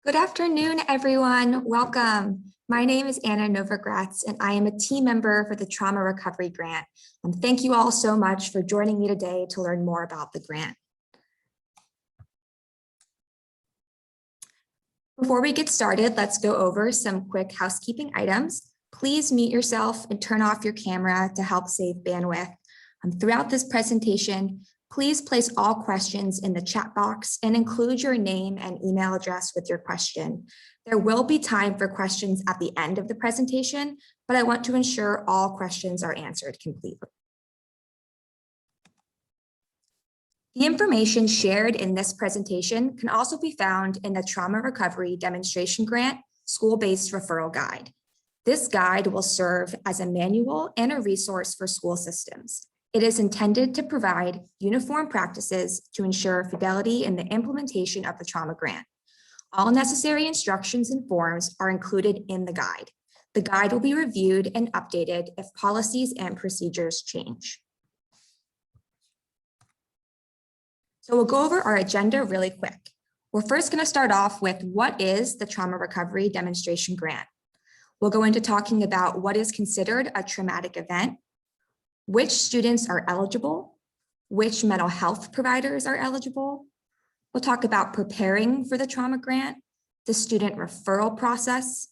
Good afternoon, everyone. Welcome. My name is Anna Novogratz, and I am a team member for the Trauma Recovery Grant. Thank you all so much for joining me today to learn more about the grant. Before we get started, let's go over some quick housekeeping items. Please mute yourself and turn off your camera to help save bandwidth. Throughout this presentation, please place all questions in the chat box and include your name and email address with your question. There will be time for questions at the end of the presentation, but I want to ensure all questions are answered completely. The information shared in this presentation can also be found in the Trauma Recovery Demonstration Grant School-Based Referral Guide. This guide will serve as a manual and a resource for school systems. It is intended to provide uniform practices to ensure fidelity in the implementation of the trauma grant. All necessary instructions and forms are included in the guide. The guide will be reviewed and updated if policies and procedures change. So we'll go over our agenda really quick. We're first going to start off with what is the Trauma Recovery Demonstration Grant. We'll go into talking about what is considered a traumatic event, which students are eligible, which mental health providers are eligible. We'll talk about preparing for the trauma grant, the student referral process,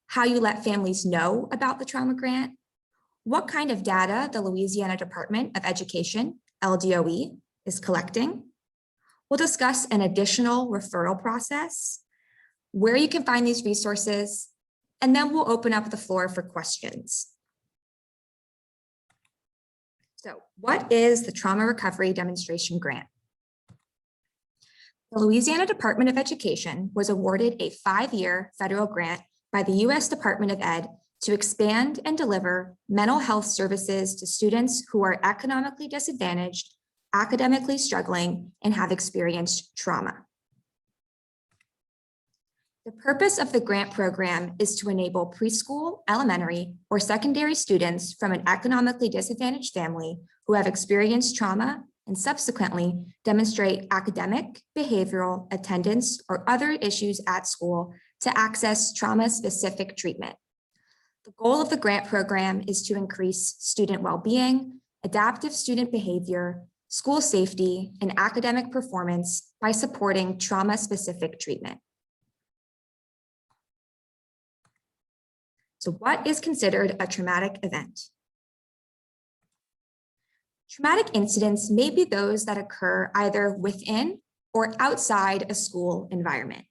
how you let families know about the trauma grant, what kind of data the Louisiana Department of Education, LDOE, is collecting. We'll discuss an additional referral process, where you can find these resources, and then we'll open up the floor for questions. So what is the Trauma Recovery Demonstration Grant? The Louisiana Department of Education was awarded a 5-year federal grant by the U.S. Department of Ed to expand and deliver mental health services to students who are economically disadvantaged, academically struggling, and have experienced trauma. The purpose of the grant program is to enable preschool, elementary, or secondary students from an economically disadvantaged family who have experienced trauma and subsequently demonstrate academic, behavioral, attendance, or other issues at school to access trauma-specific treatment. The goal of the grant program is to increase student well-being, adaptive student behavior, school safety, and academic performance by supporting trauma-specific treatment. So what is considered a traumatic event? Traumatic incidents may be those that occur either within or outside a school environment.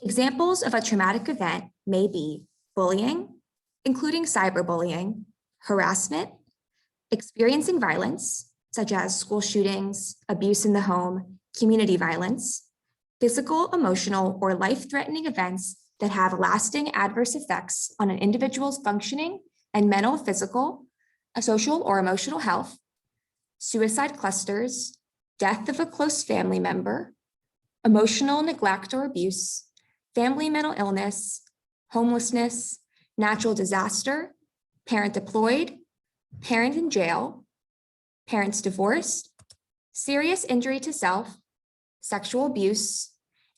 Examples of a traumatic event may be bullying, including cyberbullying, harassment, experiencing violence, such as school shootings, abuse in the home, community violence, physical, emotional, or life-threatening events that have lasting adverse effects on an individual's functioning and mental, physical, social, or emotional health, suicide clusters, death of a close family member, emotional neglect or abuse, family mental illness, homelessness, natural disaster, parent deployed, parent in jail, parents divorced, serious injury to self, sexual abuse,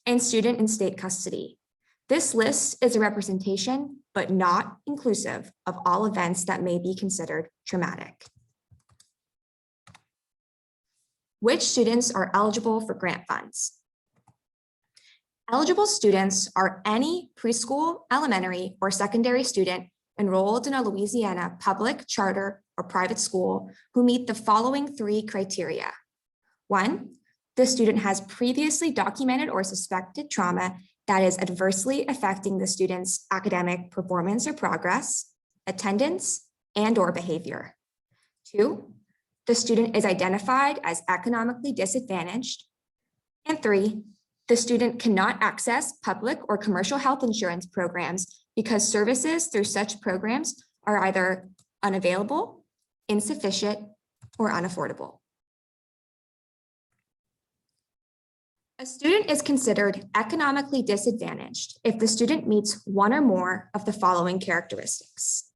and student in state custody. This list is a representation, but not inclusive of all events that may be considered traumatic. Which students are eligible for grant funds? Eligible students are any preschool, elementary, or secondary student enrolled in a Louisiana public, charter, or private school who meet the following 3 criteria. 1, the student has previously documented or suspected trauma that is adversely affecting the student's academic performance or progress, attendance, and/or behavior. 2, the student is identified as economically disadvantaged. And 3, the student cannot access public or commercial health insurance programs because services through such programs are either unavailable, insufficient, or unaffordable. A student is considered economically disadvantaged if the student meets one or more of the following characteristics.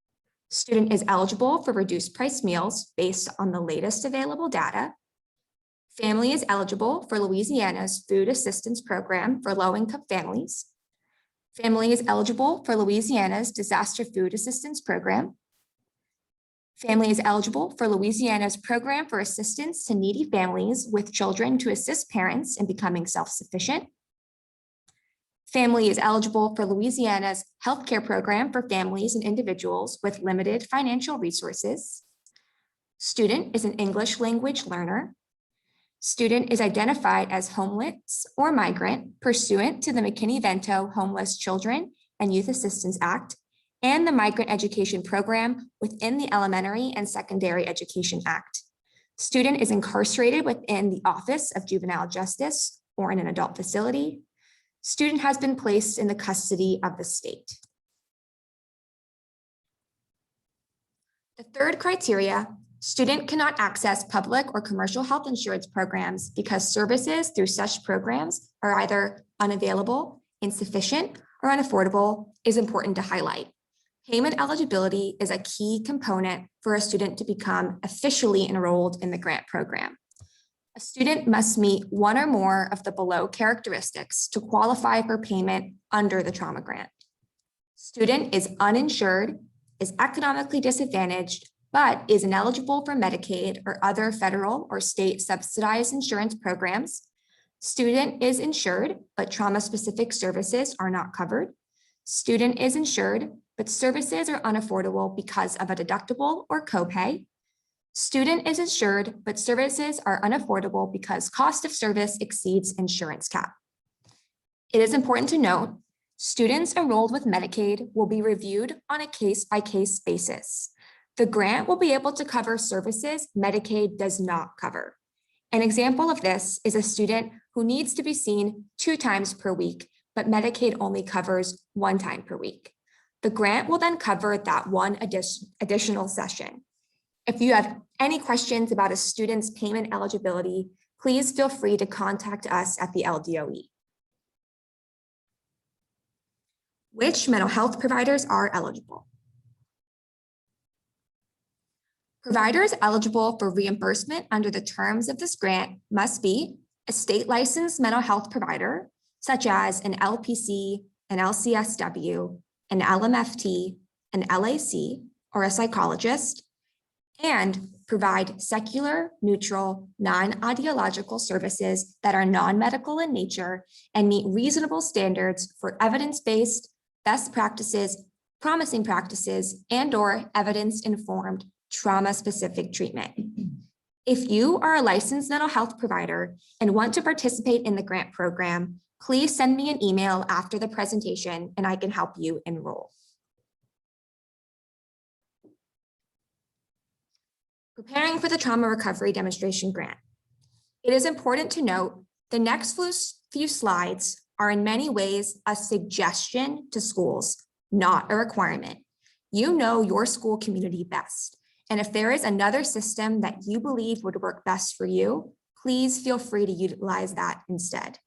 Student is eligible for reduced price meals based on the latest available data. Family is eligible for Louisiana's Food Assistance Program for low-income families. Family is eligible for Louisiana's Disaster Food Assistance Program. Family is eligible for Louisiana's Program for Assistance to Needy Families with Children to assist parents in becoming self-sufficient. Family is eligible for Louisiana's Healthcare Program for families and individuals with limited financial resources. Student is an English language learner. Student is identified as homeless or migrant pursuant to the McKinney-Vento Homeless Children and Youth Assistance Act and the Migrant Education Program within the Elementary and Secondary Education Act. Student is incarcerated within the Office of Juvenile Justice or in an adult facility. Student has been placed in the custody of the state. The third criteria, student cannot access public or commercial health insurance programs because services through such programs are either unavailable, insufficient, or unaffordable, is important to highlight. Payment eligibility is a key component for a student to become officially enrolled in the grant program. A student must meet one or more of the below characteristics to qualify for payment under the trauma grant. Student is uninsured, is economically disadvantaged, but is ineligible for Medicaid or other federal or state subsidized insurance programs. Student is insured, but trauma-specific services are not covered. Student is insured, but services are unaffordable because of a deductible or copay. Student is insured, but services are unaffordable because cost of service exceeds insurance cap. It is important to note, students enrolled with Medicaid will be reviewed on a case-by-case basis. The grant will be able to cover services Medicaid does not cover. An example of this is a student who needs to be seen 2 times per week, but Medicaid only covers 1 time per week. The grant will then cover that one additional session. If you have any questions about a student's payment eligibility, please feel free to contact us at the LDOE. Which mental health providers are eligible? Providers eligible for reimbursement under the terms of this grant must be a state licensed mental health provider, such as an LPC, an LCSW, an LMFT, an LAC, or a psychologist, and provide secular, neutral, non-ideological services that are non-medical in nature and meet reasonable standards for evidence-based, best practices, promising practices, and/or evidence-informed trauma-specific treatment. If you are a licensed mental health provider and want to participate in the grant program, please send me an email after the presentation and I can help you enroll. Preparing for the Trauma Recovery Demonstration Grant. It is important to note the next few slides are in many ways a suggestion to schools, not a requirement. You know your school community best. And if there is another system that you believe would work best for you, please feel free to utilize that instead.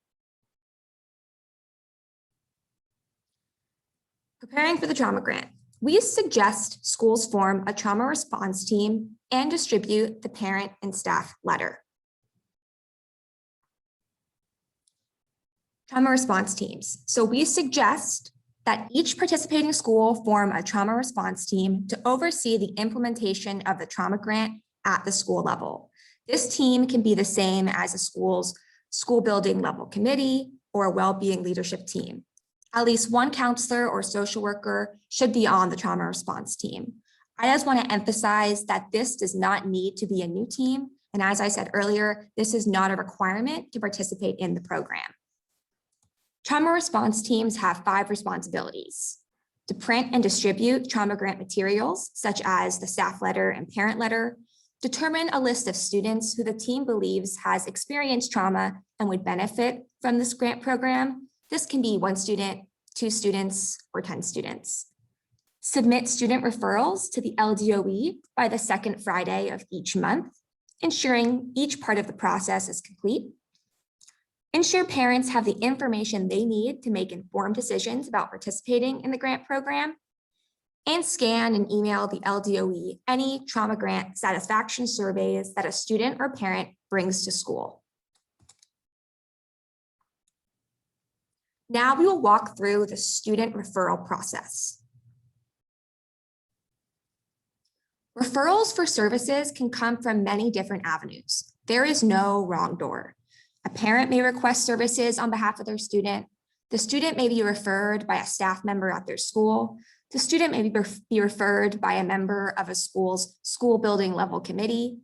Preparing for the trauma grant. We suggest schools form a trauma response team and distribute the parent and staff letter. Trauma response teams. So we suggest that each participating school form a trauma response team to oversee the implementation of the trauma grant at the school level. This team can be the same as a school's school building level committee or a well-being leadership team. At least one counselor or social worker should be on the trauma response team. I just want to emphasize that this does not need to be a new team. And as I said earlier, this is not a requirement to participate in the program. Trauma response teams have 5 responsibilities: to print and distribute trauma grant materials, such as the staff letter and parent letter, determine a list of students who the team believes has experienced trauma and would benefit from this grant program. This can be 1 student, 2 students, or 10 students. Submit student referrals to the LDOE by the 2nd Friday of each month, ensuring each part of the process is complete. Ensure parents have the information they need to make informed decisions about participating in the grant program. And scan and email the LDOE any trauma grant satisfaction surveys that a student or parent brings to school. Now we will walk through the student referral process. Referrals for services can come from many different avenues. There is no wrong door. A parent may request services on behalf of their student. The student may be referred by a staff member at their school. The student may be referred by a member of a school's school building level committee.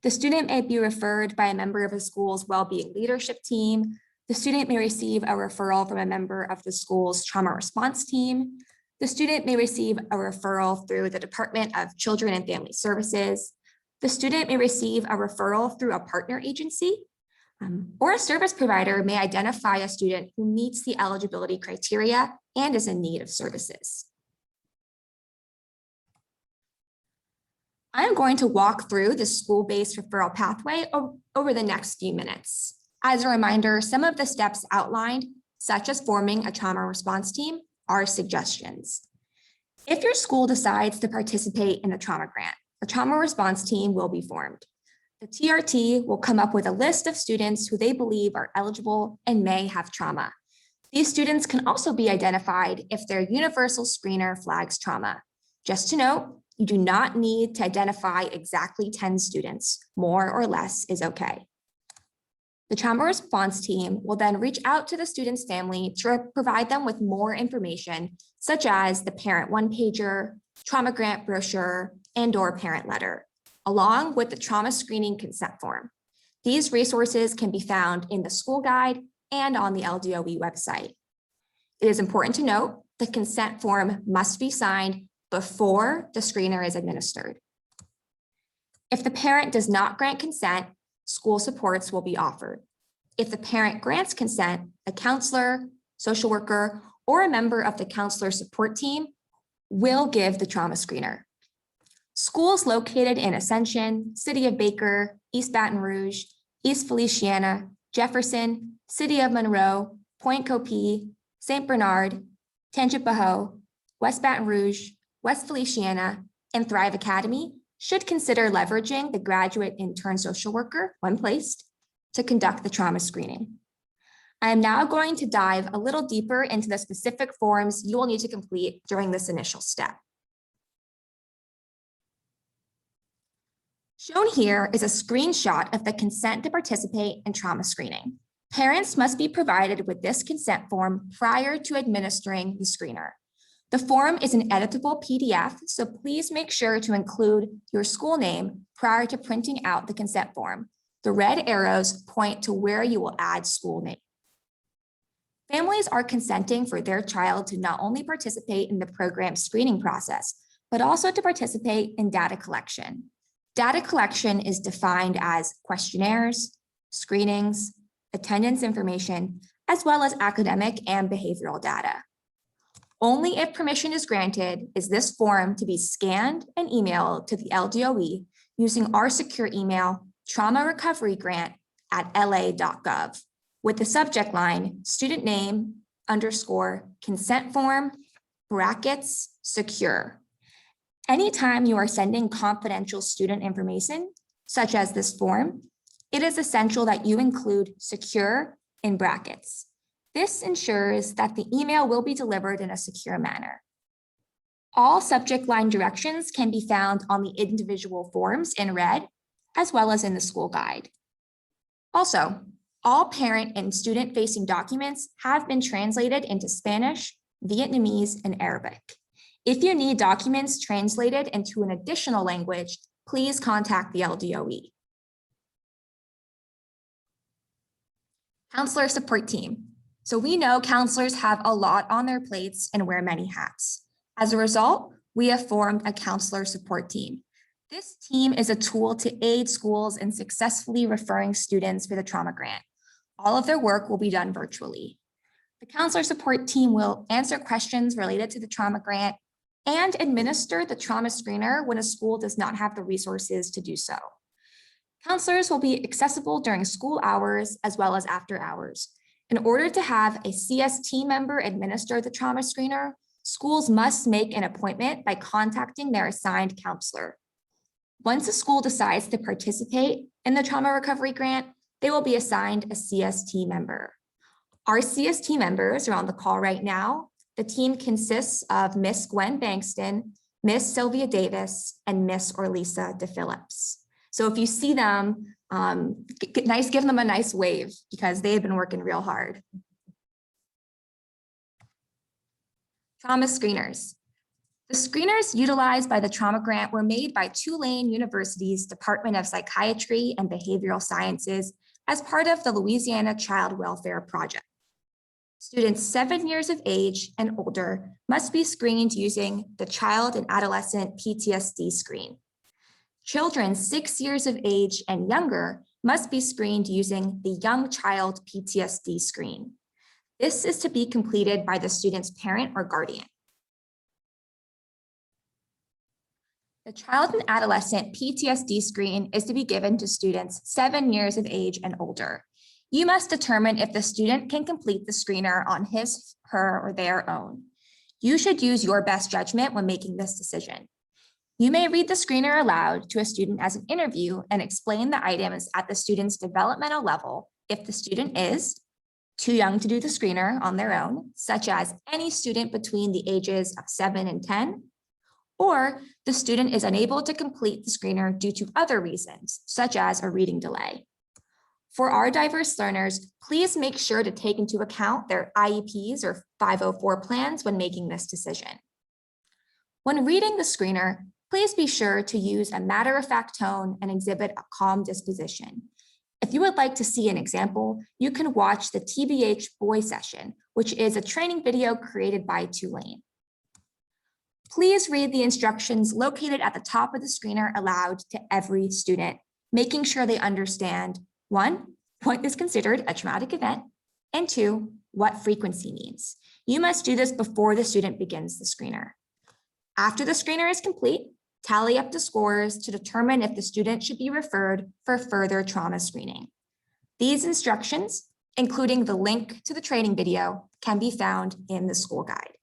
The student may be referred by a member of a school's well-being leadership team. The student may receive a referral from a member of the school's trauma response team. The student may receive a referral through the Department of Children and Family Services. The student may receive a referral through a partner agency, or a service provider may identify a student who meets the eligibility criteria and is in need of services. I am going to walk through the school-based referral pathway over the next few minutes. As a reminder, some of the steps outlined, such as forming a trauma response team, are suggestions. If your school decides to participate in a trauma grant, a trauma response team will be formed. The TRT will come up with a list of students who they believe are eligible and may have trauma. These students can also be identified if their universal screener flags trauma. Just to note, you do not need to identify exactly 10 students. More or less is okay. The trauma response team will then reach out to the student's family to provide them with more information, such as the parent one-pager, trauma grant brochure, and/or parent letter, along with the trauma screening consent form. These resources can be found in the school guide and on the LDOE website. It is important to note the consent form must be signed before the screener is administered. If the parent does not grant consent, school supports will be offered. If the parent grants consent, a counselor, social worker, or a member of the counselor support team will give the trauma screener. Schools located in Ascension, City of Baker, East Baton Rouge, East Feliciana, Jefferson, City of Monroe, Point Copee, St. Bernard, Tangipahoa, West Baton Rouge, West Feliciana, and Thrive Academy should consider leveraging the graduate intern social worker, when placed, to conduct the trauma screening. I am now going to dive a little deeper into the specific forms you will need to complete during this initial step. Shown here is a screenshot of the consent to participate in trauma screening. Parents must be provided with this consent form prior to administering the screener. The form is an editable PDF, so please make sure to include your school name prior to printing out the consent form. The red arrows point to where you will add school name. Families are consenting for their child to not only participate in the program screening process, but also to participate in data collection. Data collection is defined as questionnaires, screenings, attendance information, as well as academic and behavioral data. Only if permission is granted is this form to be scanned and emailed to the LDOE using our secure email, traumarecoverygrant@la.gov, with the subject line, student name, _consent form, brackets, secure. Anytime you are sending confidential student information, such as this form, it is essential that you include secure in brackets. This ensures that the email will be delivered in a secure manner. All subject line directions can be found on the individual forms in red, as well as in the school guide. Also, all parent and student-facing documents have been translated into Spanish, Vietnamese, and Arabic. If you need documents translated into an additional language, please contact the LDOE. Counselor support team. So we know counselors have a lot on their plates and wear many hats. As a result, we have formed a counselor support team. This team is a tool to aid schools in successfully referring students for the trauma grant. All of their work will be done virtually. The counselor support team will answer questions related to the trauma grant and administer the trauma screener when a school does not have the resources to do so. Counselors will be accessible during school hours as well as after hours. In order to have a CS team member administer the trauma screener, schools must make an appointment by contacting their assigned counselor. Once a school decides to participate in the trauma recovery grant, they will be assigned a CS team member. Our CST members are on the call right now. The team consists of Miss Gwen Bankston, Miss Sylvia Davis, and Miss Orlisa DePhillips. So if you see them, give them a nice wave because they've been working real hard. Trauma screeners. The screeners utilized by the trauma grant were made by Tulane University's Department of Psychiatry and Behavioral Sciences as part of the Louisiana Child Welfare Project. Students 7 years of age and older must be screened using the Child and Adolescent PTSD screen. Children 6 years of age and younger must be screened using the Young Child PTSD screen. This is to be completed by the student's parent or guardian. The Child and Adolescent PTSD screen is to be given to students 7 years of age and older. You must determine if the student can complete the screener on his, her, or their own. You should use your best judgment when making this decision. You may read the screener aloud to a student as an interview and explain the items at the student's developmental level if the student is too young to do the screener on their own, such as any student between the ages of 7 and 10, or the student is unable to complete the screener due to other reasons, such as a reading delay. For our diverse learners, please make sure to take into account their IEPs or 504 plans when making this decision. When reading the screener, please be sure to use a matter-of-fact tone and exhibit a calm disposition. If you would like to see an example, you can watch the TBH Boy session, which is a training video created by Tulane. Please read the instructions located at the top of the screener aloud to every student, making sure they understand 1, what is considered a traumatic event, and 2, what frequency means. You must do this before the student begins the screener. After the screener is complete, tally up the scores to determine if the student should be referred for further trauma screening. These instructions, including the link to the training video, can be found in the school guide.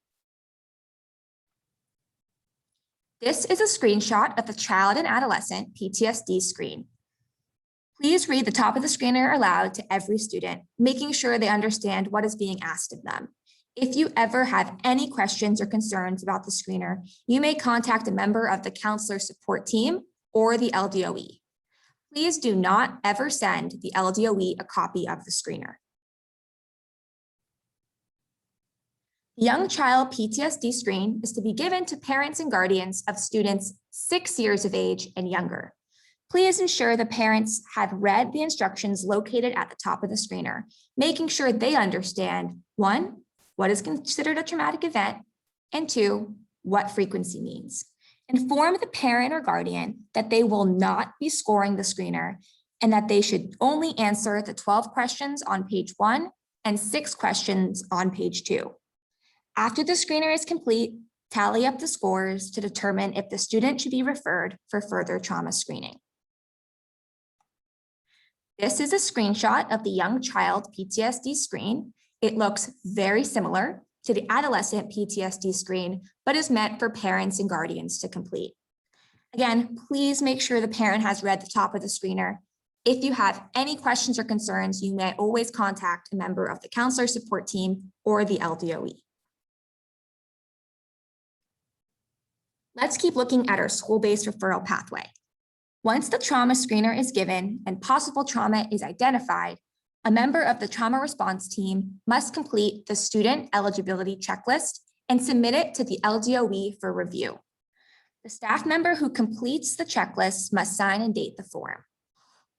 This is a screenshot of the Child and Adolescent PTSD screen. Please read the top of the screener aloud to every student, making sure they understand what is being asked of them. If you ever have any questions or concerns about the screener, you may contact a member of the counselor support team or the LDOE. Please do not ever send the LDOE a copy of the screener. The Young Child PTSD screen is to be given to parents and guardians of students 6 years of age and younger. Please ensure the parents have read the instructions located at the top of the screener, making sure they understand 1, what is considered a traumatic event, and 2, what frequency means. Inform the parent or guardian that they will not be scoring the screener and that they should only answer the 12 questions on page 1 and 6 questions on page 2. After the screener is complete, tally up the scores to determine if the student should be referred for further trauma screening. This is a screenshot of the Young Child PTSD screen. It looks very similar to the Adolescent PTSD screen, but is meant for parents and guardians to complete. Again, please make sure the parent has read the top of the screener. If you have any questions or concerns, you may always contact a member of the counselor support team or the LDOE. Let's keep looking at our school-based referral pathway. Once the trauma screener is given and possible trauma is identified, a member of the trauma response team must complete the student eligibility checklist and submit it to the LDOE for review. The staff member who completes the checklist must sign and date the form.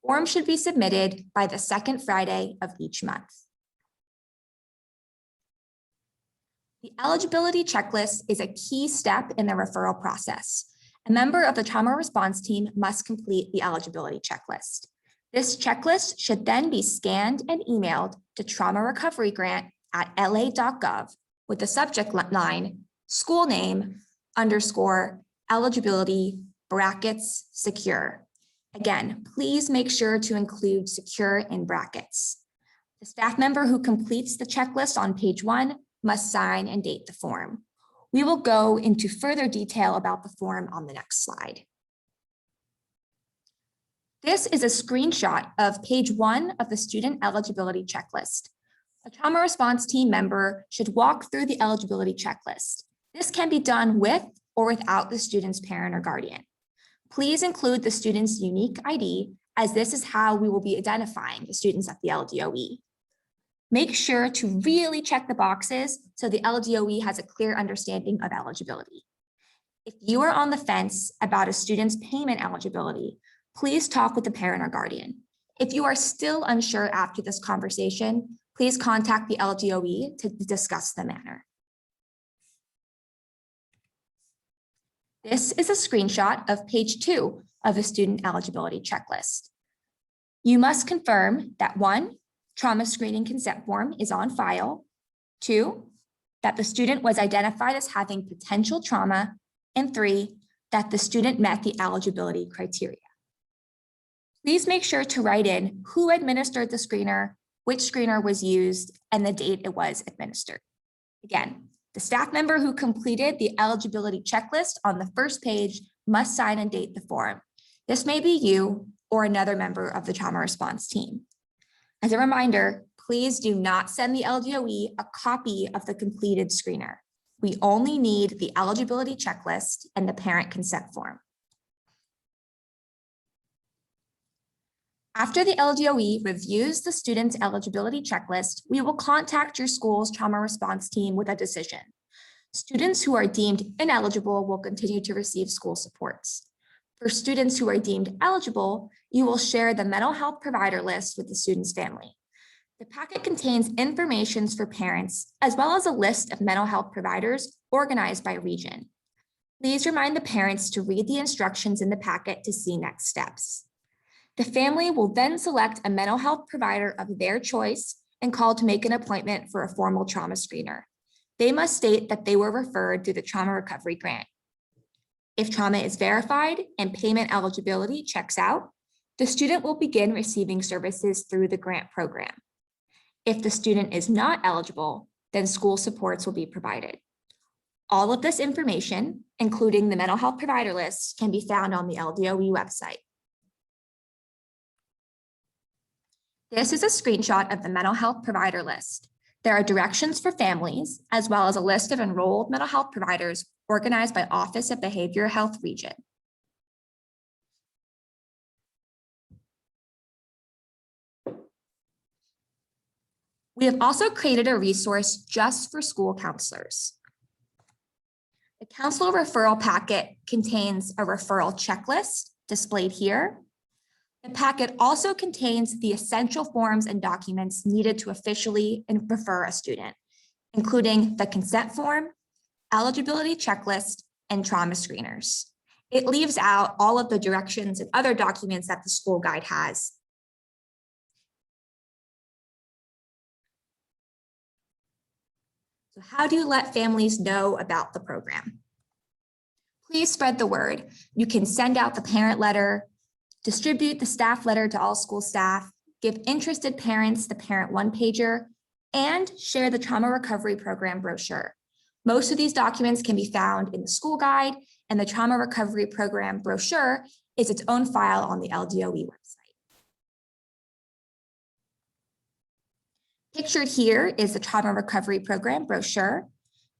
Form should be submitted by the second Friday of each month. The eligibility checklist is a key step in the referral process. A member of the trauma response team must complete the eligibility checklist. This checklist should then be scanned and emailed to Trauma Recovery Grant at la.gov with the subject line, school name, _ eligibility, brackets, secure. Again, please make sure to include secure in brackets. The staff member who completes the checklist on page 1 must sign and date the form. We will go into further detail about the form on the next slide. This is a screenshot of page 1 of the student eligibility checklist. A trauma response team member should walk through the eligibility checklist. This can be done with or without the student's parent or guardian. Please include the student's unique ID, as this is how we will be identifying the students at the LDOE. Make sure to really check the boxes so the LDOE has a clear understanding of eligibility. If you are on the fence about a student's payment eligibility, please talk with the parent or guardian. If you are still unsure after this conversation, please contact the LDOE to discuss the matter. This is a screenshot of page 2 of the student eligibility checklist. You must confirm that 1, trauma screening consent form is on file, 2, that the student was identified as having potential trauma, and 3, that the student met the eligibility criteria. Please make sure to write in who administered the screener, which screener was used, and the date it was administered. Again, the staff member who completed the eligibility checklist on the first page must sign and date the form. This may be you or another member of the trauma response team. As a reminder, please do not send the LDOE a copy of the completed screener. We only need the eligibility checklist and the parent consent form. After the LDOE reviews the student's eligibility checklist, we will contact your school's trauma response team with a decision. Students who are deemed ineligible will continue to receive school supports. For students who are deemed eligible, you will share the mental health provider list with the student's family. The packet contains information for parents, as well as a list of mental health providers organized by region. Please remind the parents to read the instructions in the packet to see next steps. The family will then select a mental health provider of their choice and call to make an appointment for a formal trauma screener. They must state that they were referred through the trauma recovery grant. If trauma is verified and payment eligibility checks out, the student will begin receiving services through the grant program. If the student is not eligible, then school supports will be provided. All of this information, including the mental health provider list, can be found on the LDOE website. This is a screenshot of the mental health provider list. There are directions for families, as well as a list of enrolled mental health providers organized by Office of Behavioral Health Region. We have also created a resource just for school counselors. The counselor referral packet contains a referral checklist displayed here. The packet also contains the essential forms and documents needed to officially refer a student, including the consent form, eligibility checklist, and trauma screeners. It leaves out all of the directions and other documents that the school guide has. So how do you let families know about the program? Please spread the word. You can send out the parent letter, distribute the staff letter to all school staff, give interested parents the parent one-pager, and share the trauma recovery program brochure. Most of these documents can be found in the school guide, and the trauma recovery program brochure is its own file on the LDOE website. Pictured here is the trauma recovery program brochure.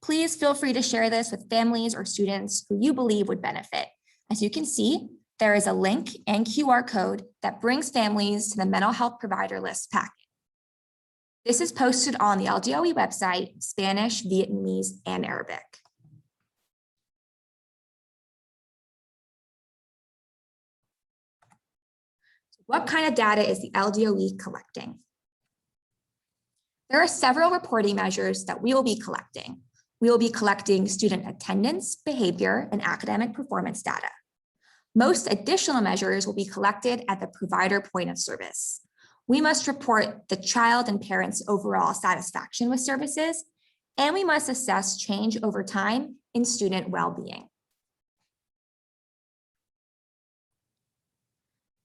Please feel free to share this with families or students who you believe would benefit. As you can see, there is a link and QR code that brings families to the mental health provider list packet. This is posted on the LDOE website, Spanish, Vietnamese, and Arabic. What kind of data is the LDOE collecting? There are several reporting measures that we will be collecting. We will be collecting student attendance, behavior, and academic performance data. Most additional measures will be collected at the provider point of service. We must report the child and parents' overall satisfaction with services, and we must assess change over time in student well-being.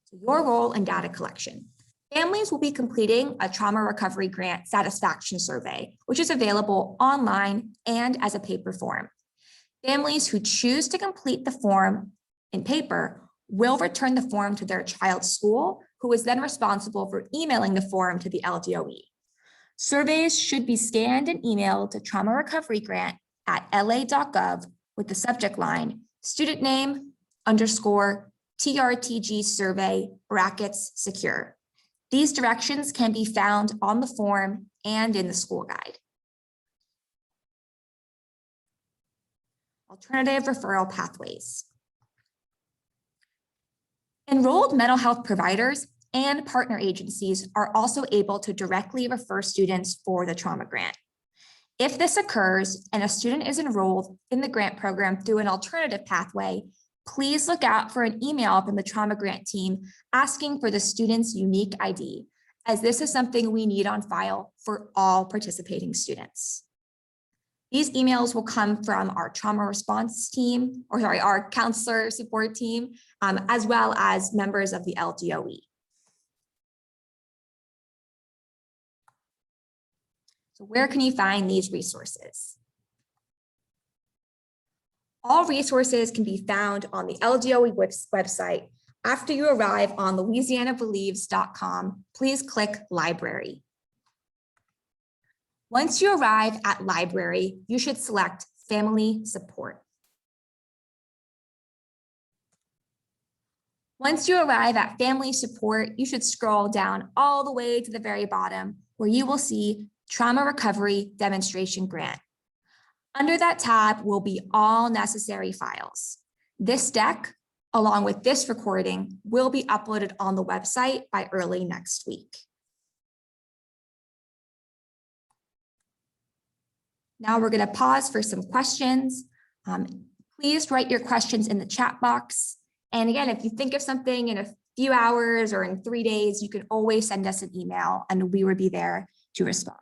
So your role in data collection. Families will be completing a trauma recovery grant satisfaction survey, which is available online and as a paper form. Families who choose to complete the form in paper will return the form to their child's school, who is then responsible for emailing the form to the LDOE. Surveys should be scanned and emailed to Trauma Recovery Grant at la.gov with the subject line, student name _ TRTG survey brackets secure. These directions can be found on the form and in the school guide. Alternative referral pathways. Enrolled mental health providers and partner agencies are also able to directly refer students for the trauma grant. If this occurs and a student is enrolled in the grant program through an alternative pathway, please look out for an email from the trauma grant team asking for the student's unique ID, as this is something we need on file for all participating students. These emails will come from our trauma response team, our counselor support team, as well as members of the LDOE. So where can you find these resources? All resources can be found on the LDOE website. After you arrive on louisianabelieves.com, please click Library. Once you arrive at Library, you should select Family Support. Once you arrive at Family Support, you should scroll down all the way to the very bottom where you will see Trauma Recovery Demonstration Grant. Under that tab will be all necessary files. This deck, along with this recording, will be uploaded on the website by early next week. Now we're going to pause for some questions. Please write your questions in the chat box. And again, if you think of something in a few hours or in 3 days, you can always send us an email and we will be there to respond.